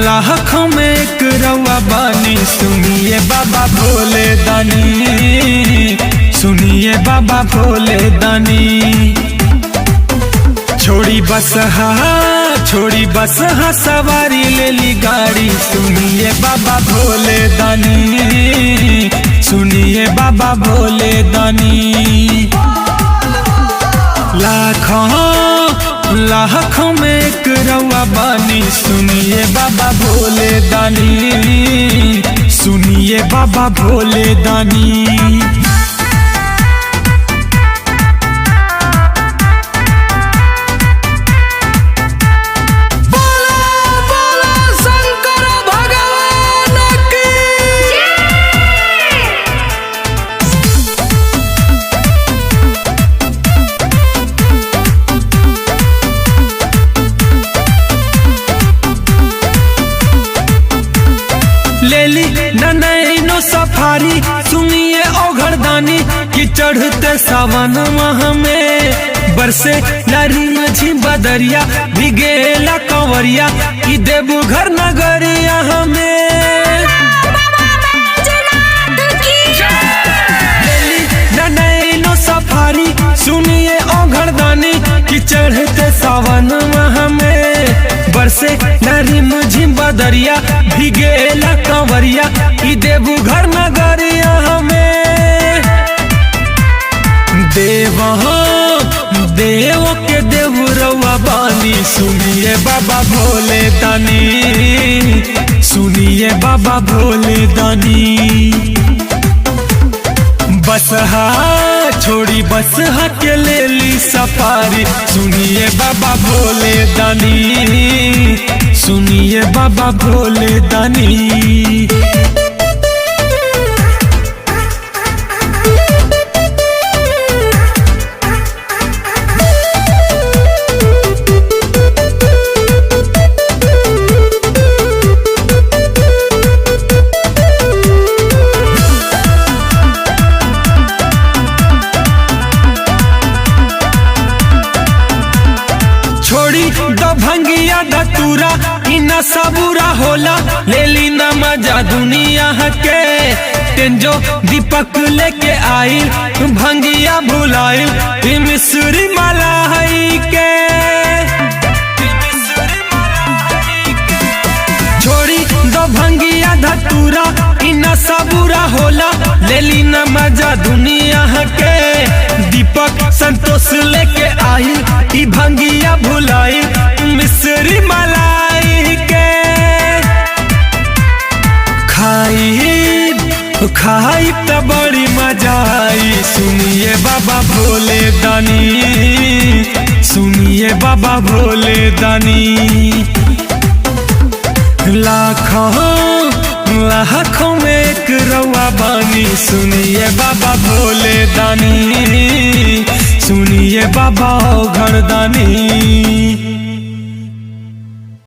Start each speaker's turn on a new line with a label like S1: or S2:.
S1: लाखों में एक रउआ बानी। सुनिए बाबा भोले दानी, सुनिए बाबा भोले दानी। छोड़ी बस हा सवारी ले ली गाड़ी। सुनिए बाबा भोले दानी, सुनिए बाबा भोले दानी। लाखों में एक रउआ बानी। सुनिए बाबा भोले दानी, सुनिए बाबा भोले दानी। लेली नैनो सफारी। सुनिए ओघरदानी की चढ़ते सावन माह में बरसे लारी मझी बदरिया। भिगेला कंवरिया की देबू घर नगरिया हमें। लेली नैनो सफारी। सुनिए ओघरदानी की चढ़ते सावन माह में बरसे नारी मुझी बदरिया। भिगेला कंवरिया की देबू घर नगरिया हमें। देव के देव रउआ बानी। सुनिए बाबा भोले दानी, सुनिए बाबा भोले दानी। बस हा के ले ली सफारी। सुनिए बाबा भोले दानी, सुनिए बाबा भोले दानी। छोड़ी दो भंगिया धतूरा इना सबूरा होला। ले ली ना मजा दुनिया के। तेंजो दीपक लेके आई भंगिया भुलाई। मिसरी मलाई के छोड़ी दो भंगिया धतूरा इना सबूरा होला। ले ली ना मजा दुनिया के। दीपक संतोष लेके आई ई भंगिया भुलाई। मिसरी मलाई के खाई त बड़ी मजा आई। सुनिए बाबा भोले दानी, सुनिए बाबा भोले दानी। लाखों में एक रउआ बानी। सुनिए बाबा भोले दानी, सुनिए बाबा ओघरदानी।